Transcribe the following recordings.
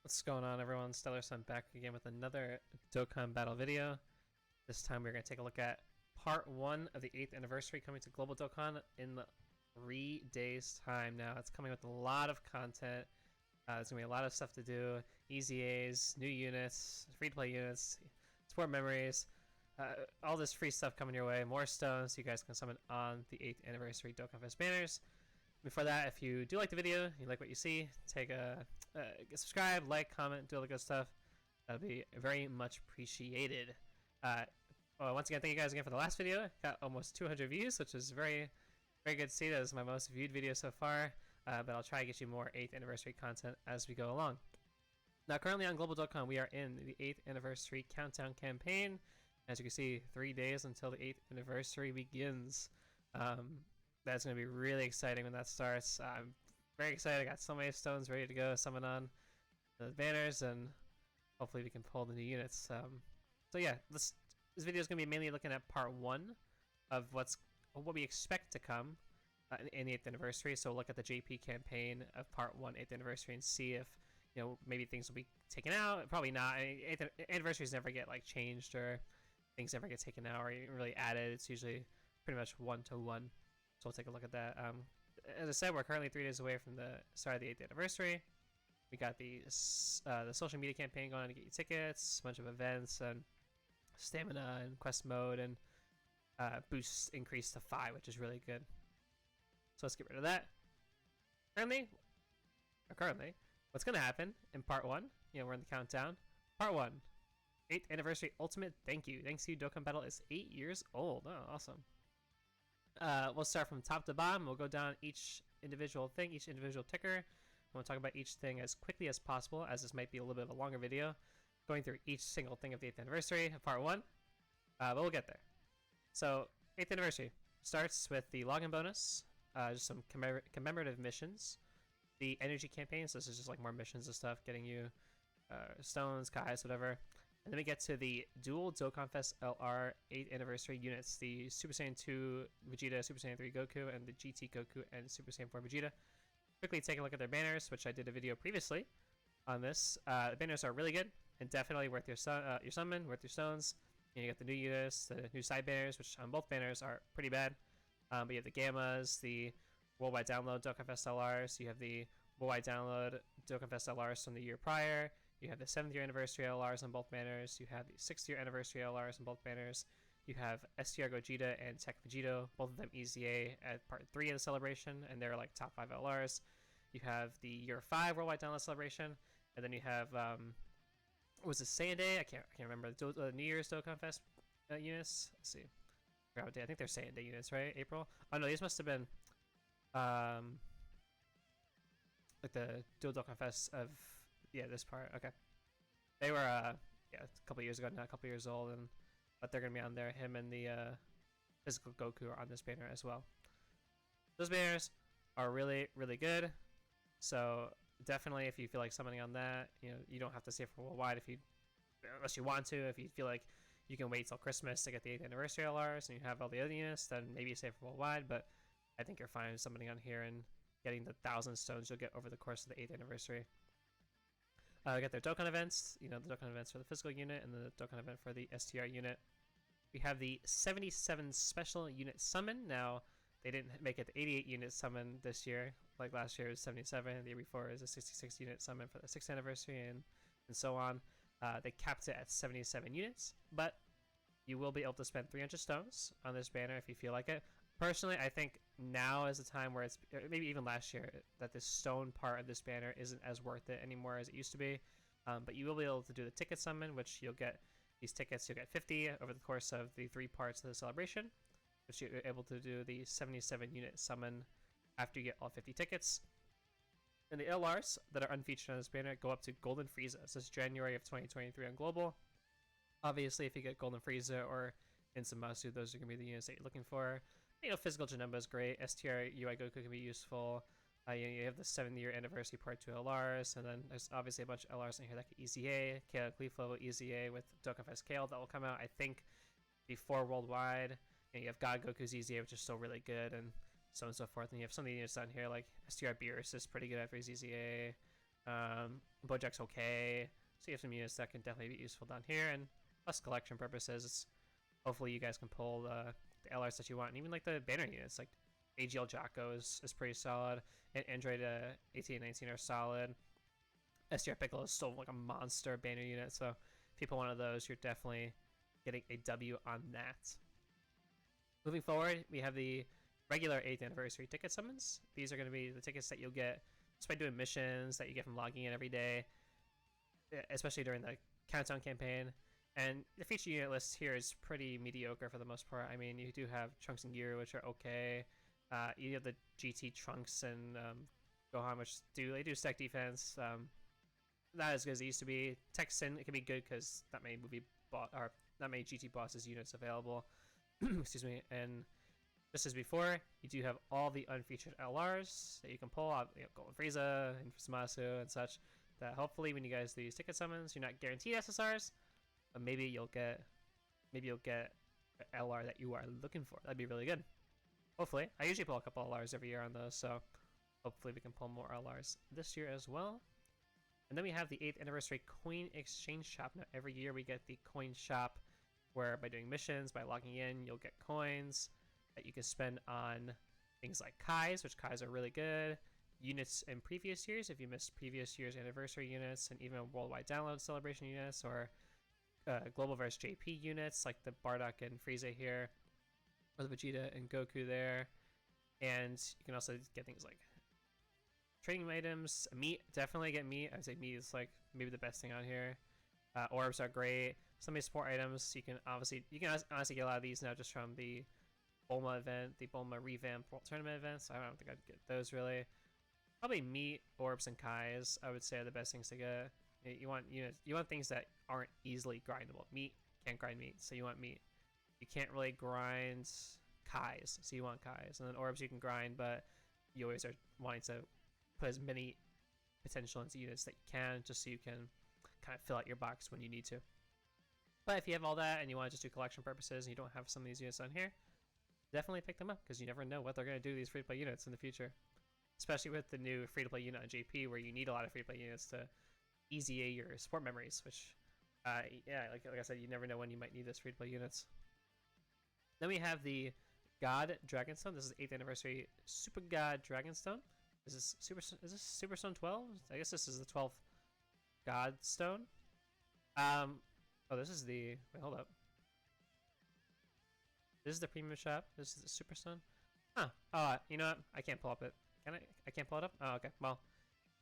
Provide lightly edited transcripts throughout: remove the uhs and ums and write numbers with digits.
What's going on, everyone? Stellar Sun back again with another Dokkan battle video. This time we're going to take a look at part 1 of the 8th anniversary coming to Global Dokkan in 3 days' time. Now, it's coming with a lot of content. There's going to be a lot of stuff to do. Easy A's, new units, free-to-play units, support memories, all this free stuff coming your way. More stones so you guys can summon on the 8th anniversary Dokkan Fest banners. Before that, if you do like the video, you like what you see, take a subscribe, like, comment, do all the good stuff. That'd be very much appreciated. Once again, thank you guys again for the last video. Got almost 200 views, which is very good to see. That is my most viewed video so far. But I'll try to get you more 8th anniversary content as we go along. Now, currently on Global Dokkan, we are in the 8th anniversary countdown campaign. As you can see, 3 days until the 8th anniversary begins. That's going to be really exciting when that starts. I'm very excited. I got so many stones ready to go, summon on the banners, and hopefully we can pull the new units. So yeah, this video is going to be mainly looking at part 1 of what we expect to come in the 8th anniversary. So we'll look at the JP campaign of part 1 8th anniversary and see if maybe things will be taken out. Probably not. I mean, 8th anniversaries never get like changed or things never get taken out or even really added. It's usually pretty much 1-to-1. So we'll take a look at that. As I said, we're currently 3 days away from the start of the 8th anniversary. We got the social media campaign going on to get you tickets, a bunch of events, and stamina and quest mode, and boost increase to 5, which is really good. So let's get rid of that. Currently, what's going to happen in part 1, we're in the countdown. Part 1, 8th anniversary ultimate thank you. Thanks to you, Dokkan Battle is 8 years old. Oh, awesome. We'll start from top to bottom. We'll go down each individual thing, each individual ticker. We'll talk about each thing as quickly as possible, as this might be a little bit of a longer video, going through each single thing of the 8th anniversary of part 1. But we'll get there. So, 8th anniversary starts with the login bonus, just some commemorative missions, the energy campaign, so this is just like more missions and stuff, getting you stones, kais, whatever. And then we get to the dual Dokkan Fest LR 8th anniversary units, the Super Saiyan 2 Vegeta, Super Saiyan 3 Goku, and the GT Goku and Super Saiyan 4 Vegeta. Quickly take a look at their banners, which I did a video previously on this. The banners are really good and definitely worth your summon, worth your stones. And you get the new units, the new side banners, which on both banners are pretty bad. But you have the Gammas, the Worldwide Download Dokkan Fest LRs, you have the Worldwide Download Dokkan Fest LRs from the year prior. You have the 7th year anniversary LRs on both banners. You have the 6th year anniversary LRs on both banners. You have STR Gogeta and Tech Vegito, both of them EZA at part 3 of the celebration, and they're like top 5 LRs. You have the year 5 Worldwide Download celebration, and then you have was it Saiyan Day? I can't remember the New Year's Dokkan Fest units. Let's see, I think they're Saiyan Day units, right? April. Oh no, these must have been like the Dual Dokkan Fest of. Yeah, this part. Okay, they were yeah, a couple years ago, not a couple years old, but they're gonna be on there. Him and the physical Goku are on this banner as well. Those banners are really good. So definitely, if you feel like summoning on that, you don't have to save for worldwide unless you want to. If you feel like you can wait till Christmas to get the 8th anniversary LRs and you have all the other units, then maybe save for worldwide. But I think you're fine summoning on here and getting the 1,000 stones you'll get over the course of the 8th anniversary. We got their Dokkan events, the Dokkan events for the physical unit and the Dokkan event for the STR unit. We have the 77 special unit summon. Now, they didn't make it the 88 unit summon this year. Like last year it was 77, the year before it was a 66 unit summon for the 6th anniversary and so on. They capped it at 77 units, but you will be able to spend 300 stones on this banner if you feel like it. Personally, I think now is the time where it's, maybe even last year, that this stone part of this banner isn't as worth it anymore as it used to be. But you will be able to do the ticket summon, which you'll get these tickets. You'll get 50 over the course of the 3 parts of the celebration, which you're able to do the 77 unit summon after you get all 50 tickets. And the LRs that are unfeatured on this banner go up to Golden Frieza. This is January of 2023 on Global. Obviously, if you get Golden Frieza or Insamasu, those are going to be the units that you're looking for. Physical Janemba is great. STR UI Goku can be useful. You have the 7th year anniversary part 2 LRs, and then there's obviously a bunch of LRs in here that can EZA. Kale Cleef level EZA with Dokkan Fest Kale that will come out, I think, before Worldwide. And you have God Goku's EZA, which is still really good, and so on and so forth. And you have some of the units down here, like STR Beerus is pretty good after his EZA. Bojack's okay. So you have some units that can definitely be useful down here, and plus collection purposes, hopefully you guys can pull the LRs that you want, and even like the banner units, like AGL Jocko is pretty solid, and Android 18 and 19 are solid. STR Piccolo is still like a monster banner unit, so if you pull one of those, you're definitely getting a W on that. Moving forward, we have the regular 8th anniversary ticket summons. These are going to be the tickets that you'll get just by doing missions that you get from logging in every day, especially during the countdown campaign. And the feature unit list here is pretty mediocre for the most part. I mean, you do have Trunks and Gear, which are okay. You have the GT Trunks and Gohan, which they do stack defense. Not as good as it used to be. Texan, it can be good because not many not many GT bosses units available. Excuse me. And just as before, you do have all the unfeatured LRs that you can pull out, Golden Frieza, Zamasu, and such. That hopefully, when you guys do these ticket summons, you're not guaranteed SSRs, but maybe you'll get an LR that you are looking for. That'd be really good. Hopefully, I usually pull a couple LRs every year on those, so hopefully we can pull more LRs this year as well. And then we have the 8th anniversary coin exchange shop. Now every year we get the coin shop, where by doing missions, by logging in, you'll get coins that you can spend on things like Kais, which Kais are really good. Units in previous years, if you missed previous year's anniversary units, and even worldwide download celebration units, or global vs JP units like the Bardock and Frieza here, or the Vegeta and Goku there. And you can also get things like trading items, meat. Definitely get meat. I would say meat is like maybe the best thing on here. Orbs are great. Some of these support items you can honestly get a lot of these now just from the Bulma event, the Bulma revamped World Tournament events. I don't think I'd get those really. Probably meat, orbs, and Kais I would say are the best things to get. You want things that aren't easily grindable. Meat can't grind meat, so you want meat. You can't really grind Kais, so you want Kais. And then orbs you can grind, but you always are wanting to put as many potential into units that you can, just so you can kind of fill out your box when you need to. But if you have all that and you want to just do collection purposes and you don't have some of these units on here, definitely pick them up, because you never know what they're going to do these free-to-play units in the future. Especially with the new free-to-play unit on JP, where you need a lot of free-to-play units to easy your support memories, which, yeah, like I said, you never know when you might need those free-to-play units. Then we have the God Dragonstone. This is 8th anniversary Super God Dragonstone. Is this Superstone 12? I guess this is the 12th God Stone. Oh, this is the... Wait, hold up. This is the premium shop. This is the Superstone. Huh. Oh, you know what? I can't pull up it. Can I? I can't pull it up? Oh, okay. Well,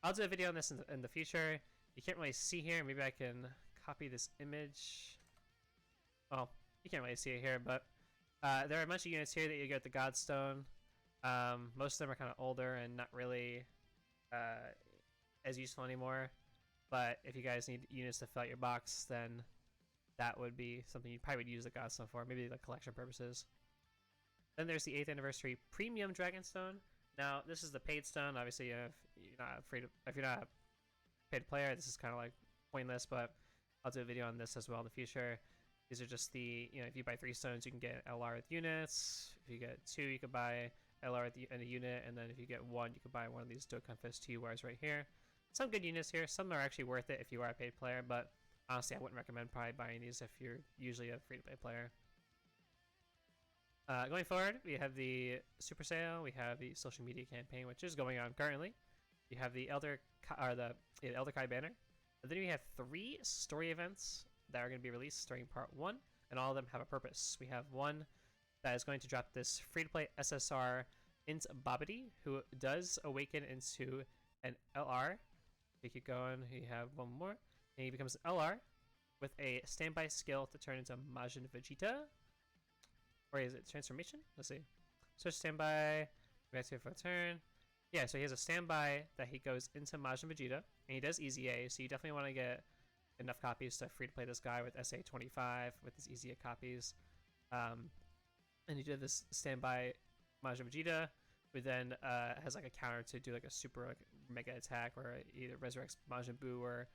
I'll do a video on this in the future. You can't really see here. Maybe I can copy this image. Well, you can't really see it here, but there are a bunch of units here that you get the Godstone. Most of them are kind of older and not really as useful anymore. But if you guys need units to fill out your box, then that would be something you probably would use the Godstone for, maybe like collection purposes. Then there's the 8th anniversary Premium Dragonstone. Now, this is the paid stone. Obviously, if you're not a paid player, this is kind of like pointless, but I'll do a video on this as well in the future. These are just the, if you buy 3 stones, you can get LR with units. If you get 2, you can buy LR in a unit, and then if you get 1, you can buy one of these Dokkan Fest 2 wires right here. Some good units here. Some are actually worth it if you are a paid player, but honestly, I wouldn't recommend probably buying these if you're usually a free-to-play player. Going forward, we have the Super Sale. We have the social media campaign, which is going on currently. You have the Elder Kai banner. And then we have 3 story events that are going to be released starting part 1, and all of them have a purpose. We have one that is going to drop this free-to-play SSR into Babidi, who does awaken into an LR. We keep going. We have one more, and he becomes an LR with a standby skill to turn into Majin Vegeta. Or is it transformation? Let's see. So standby, back to for a turn. Yeah, so he has a standby that he goes into Majin Vegeta, and he does easy A, so you definitely want to get enough copies to free to play this guy with SA25 with his easy A copies. And he did this standby Majin Vegeta, who then has like a counter to do like a super mega attack, or either resurrects Majin Buu or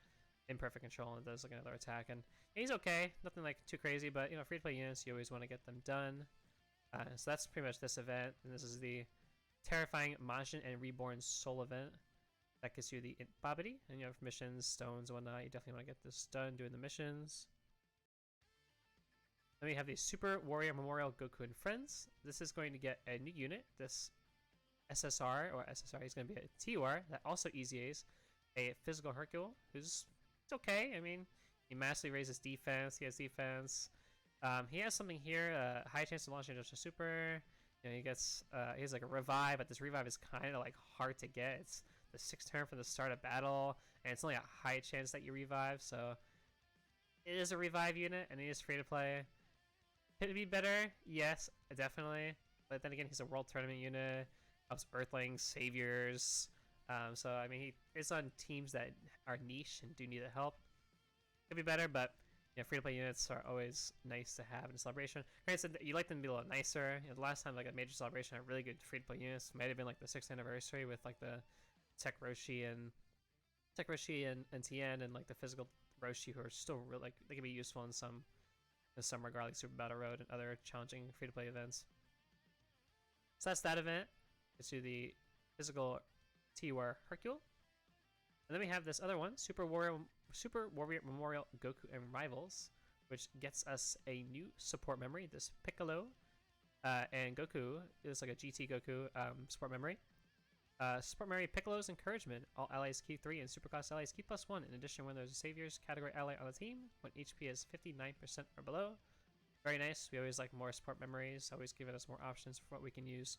imperfect control and does like another attack. And he's okay, nothing like too crazy, but free to play units, you always want to get them done. So that's pretty much this event, and this is the Terrifying Majin and Reborn Soul event. That gives you the Babidi, and you have missions, stones, and whatnot. You definitely want to get this done doing the missions. Then we have the Super Warrior Memorial Goku and Friends. This is going to get a new unit. This SSR, or SSR, is going to be a TUR that also EZAs a physical Hercule, who's it's okay. I mean, he massively raises defense. He has defense. He has something here, high chance of launching just a super. You know, he has like a revive, but this revive is kind of like hard to get. It's the 6th turn from the start of battle, and it's only a high chance that you revive, so it is a revive unit, and it is free to play. Could it be better? Yes, definitely. But then again, he's a World Tournament unit, helps Earthlings, Saviors. So I mean, he is on teams that are niche and do need the help. Could be better, but yeah, free to play units are always nice to have in a celebration. Granted, you like them to be a little nicer. You know, the last time like a major celebration had really good free to play units might have been like the 6th anniversary with like the Tech Roshi and Tien, and like the physical Roshi, who are still really like they can be useful in some regard, like Super Battle Road and other challenging free to play events. So that's that event. Let's do the physical TUR Hercule. And then we have this other one, Super Warrior Memorial Goku and Rivals, which gets us a new support memory, this Piccolo. And Goku is like a GT Goku support memory. Support memory Piccolo's Encouragement. All allies keep 3 and superclass allies keep +1. In addition, when there's a Saviors category ally on the team, when HP is 59% or below. Very nice. We always like more support memories, always giving us more options for what we can use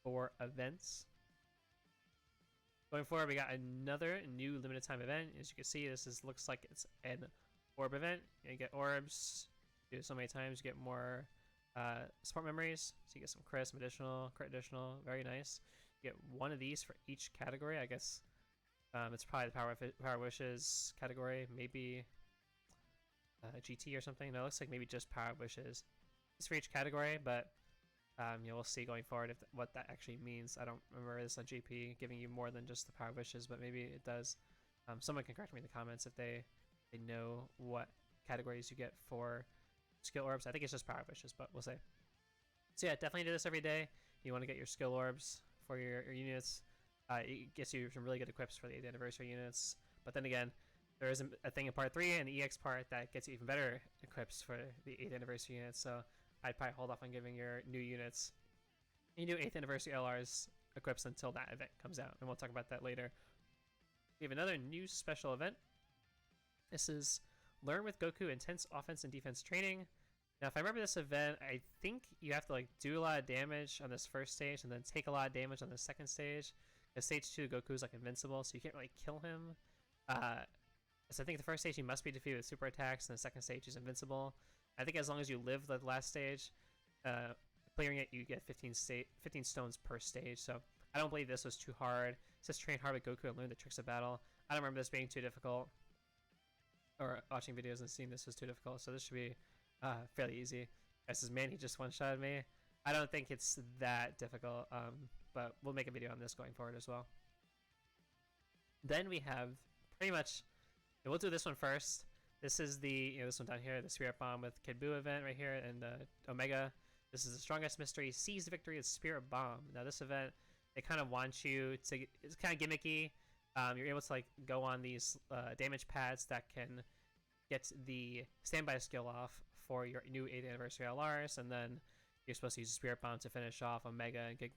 for events. Going forward, we got another new limited time event. As you can see, looks like it's an orb event. You get orbs, do it so many times, you get more support memories. So you get some crit, some additional, crit additional. Very nice. You get one of these for each category. I guess it's probably the Power Wishes category. Maybe GT or something. No, it looks like maybe just Power Wishes. It's for each category, but you know, we'll see going forward what that actually means. I don't remember this on GP giving you more than just the Power Wishes, but maybe it does. Someone can correct me in the comments if they know what categories you get for skill orbs. I think it's just Power Wishes, but we'll see. So yeah, definitely do this every day. You want to get your skill orbs for your units. It gets you some really good equips for the 8th anniversary units. But then again, there is a thing in part 3 and the EX part that gets you even better equips for the 8th anniversary units. So I'd probably hold off on giving your new units, your new 8th anniversary LRs equips until that event comes out, and we'll talk about that later. We have another new special event. This is Learn with Goku Intense Offense and Defense Training. Now, if I remember this event, I think you have to like do a lot of damage on this first stage and then take a lot of damage on the second stage. Because stage 2, Goku is like invincible, so you can't really kill him. So I think the first stage he must be defeated with super attacks, and the second stage he's invincible. I think as long as you live the last stage, clearing it, you get 15 stones per stage. So I don't believe this was too hard. It says train hard with Goku and learn the tricks of battle. I don't remember this being too difficult, or watching videos and seeing this was too difficult. So this should be fairly easy. This is man, he just one-shotted me. I don't think it's that difficult, but we'll make a video on this going forward as well. Then we have pretty much, and we'll do this one first. This is the, this one down here, the Spirit Bomb with Kid Buu event right here, and Omega. This is the strongest mystery. Seize the victory with Spirit Bomb. Now this event, they kind of want you to, it's kind of gimmicky. You're able to like go on these damage pads that can get the standby skill off for your new 8th anniversary LRs, and then you're supposed to use Spirit Bomb to finish off Omega and get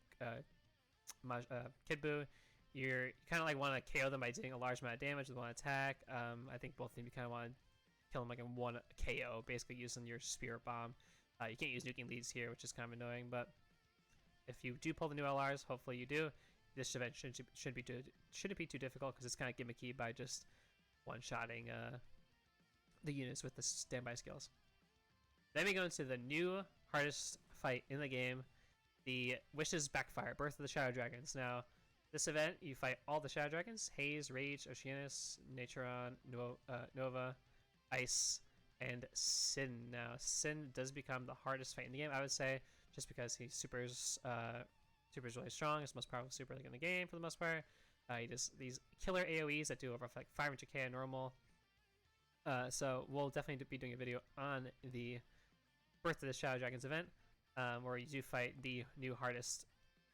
Kid Buu. You kind of like want to KO them by doing a large amount of damage with one attack. I think both of them you kind of want to kill them like in one KO, basically using your Spirit Bomb. You can't use nuking leads here, which is kind of annoying, but if you do pull the new LRs, hopefully you do, this event shouldn't be too difficult, because it's kind of gimmicky by just one-shotting the units with the standby skills. Then we go into the new hardest fight in the game, the Wishes Backfire, Birth of the Shadow Dragons. Now, this event, you fight all the Shadow Dragons, Haze, Rage, Oceanus, Naturon, Nova, Ice, and Sin. Now, Sin does become the hardest fight in the game, I would say, just because he's super's really strong. He's the most powerful super in the game for the most part. He does these killer AoEs that do over like 500k on normal. So we'll definitely be doing a video on the Birth of the Shadow Dragons event, where you do fight the new hardest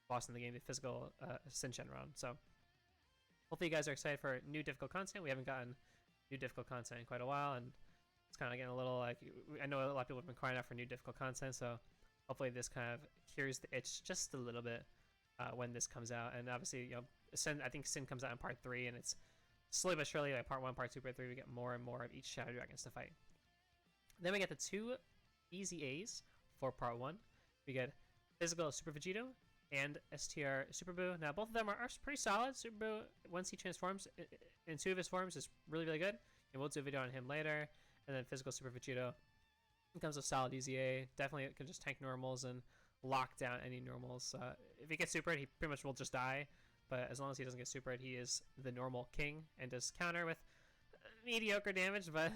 boss in the game, the physical Sin Shenron. So hopefully you guys are excited for new difficult content. We haven't gotten new difficult content in quite a while, and it's kind of getting a little like, I know a lot of people have been crying out for new difficult content, so hopefully this kind of cures the itch just a little bit when this comes out. And obviously, you know, I think Sin comes out in part 3, and it's slowly but surely, like part 1, part 2, part 3, we get more and more of each Shadow Dragons to fight. Then we get the 2 easy A's for part 1. We get Physical Super Vegito and STR Super Boo. Now both of them are pretty solid. Super Boo, once he transforms in 2 of his forms, is really, really good, and we'll do a video on him later. And then Physical Super Vegito becomes a solid easy A. Definitely can just tank normals and lock down any normals. If he gets supered, he pretty much will just die, but as long as he doesn't get supered, he is the normal king and does counter with mediocre damage. But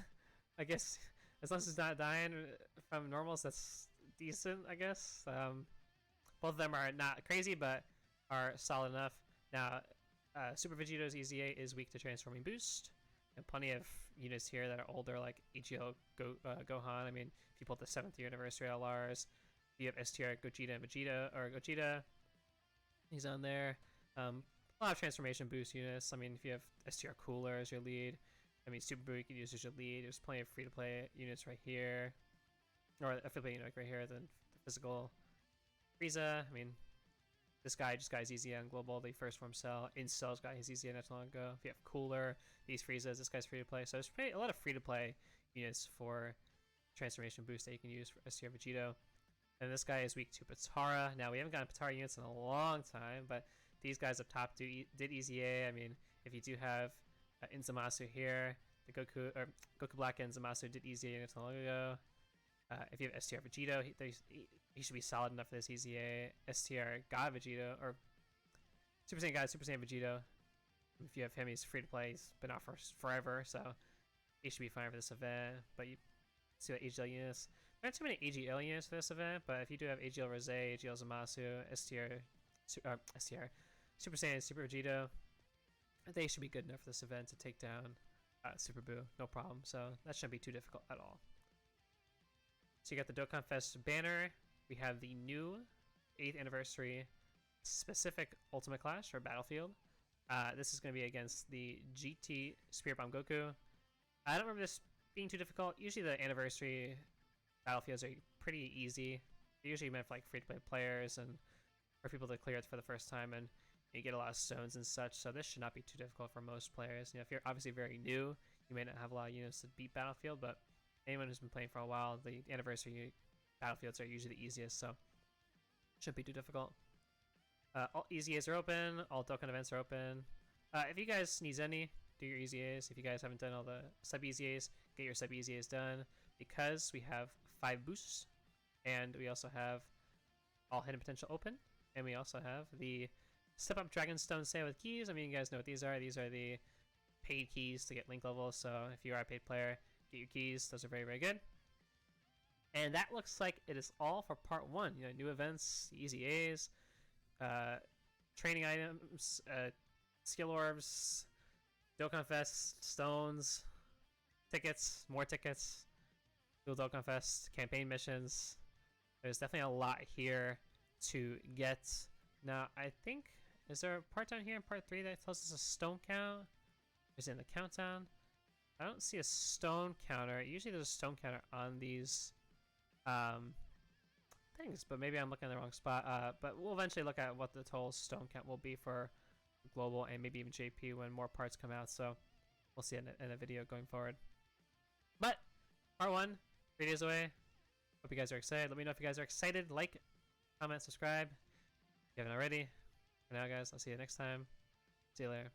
I guess as long as he's not dying from normals, that's decent, I guess. Both of them are not crazy, but are solid enough. Now, Super Vegito's easy A is weak to transforming boost, and plenty of units here that are older, like EGL Gohan. I mean, if you pull the 7th year anniversary LRs, you have STR Gogeta and Gogeta. He's on there. A lot of transformation boost units. I mean, if you have STR Cooler as your lead, I mean, Super Boo you can use as your lead. There's plenty of free-to-play units right here, or a free-to-play unit right here. Then the physical Frieza. I mean, this guy's easy on global. The first form cell. Incels got his easy not too long ago. If you have Cooler, these Friezas, this guy's free-to-play. So there's a lot of free-to-play units for transformation boost that you can use for STR Vegito. And this guy is weak to Potara. Now, we haven't gotten Potara units in a long time, but these guys up top did easy A. I mean, if you do have Inzamasu here, the Goku Black and Zamasu did easy A not too long ago. If you have STR Vegito, he should be solid enough for this easy A. STR God Vegito, or Super Saiyan God, Super Saiyan Vegito. If you have him, he's free to play. He's been out for forever, so he should be fine for this event. But you see what AGL units. There aren't too many AGL units for this event, but if you do have AGL Rose, AGL Zamasu, STR Super Saiyan, Super Vegito, they should be good enough for this event to take down Super Boo, no problem. So that shouldn't be too difficult at all. So you got the Dokkan Fest banner. We have the new 8th anniversary specific Ultimate Clash or Battlefield. This is going to be against the GT Spirit Bomb Goku. I don't remember this being too difficult. Usually the anniversary battlefields are pretty easy. They're usually meant for like free-to-play players and for people to clear it for the first time, and you get a lot of stones and such. So this should not be too difficult for most players. You know, if you're obviously very new, you may not have a lot of units to beat Battlefield, but anyone who's been playing for a while, the anniversary battlefields are usually the easiest, so shouldn't be too difficult. All easy A's are open. All Dokkan events are open. If you guys need any, do your easy A's. If you guys haven't done all the sub easy A's, get your sub easy A's done, because we have 5 boosts, and we also have all hidden potential open, and we also have the step up Dragonstone sale with keys. I mean, you guys know what these are. These are the paid keys to get link levels. So if you are a paid player, get your keys. Those are very, very good. And that looks like it is all for part 1. You know, new events, easy A's, training items, skill orbs, Dokkan Fest, stones, tickets, more tickets, Dual Dokkan Fest, campaign missions. There's definitely a lot here to get. Now, I think, is there a part down here in part 3 that tells us a stone count? Is it in the countdown? I don't see a stone counter. Usually there's a stone counter on these things, but maybe I'm looking in the wrong spot. But we'll eventually look at what the total stone count will be for global and maybe even JP when more parts come out. So we'll see in a video going forward. But part 1, 3 days away. Hope you guys are excited. Let me know if you guys are excited. Like, comment, subscribe if you haven't already. For now, guys, I'll see you next time. See you later.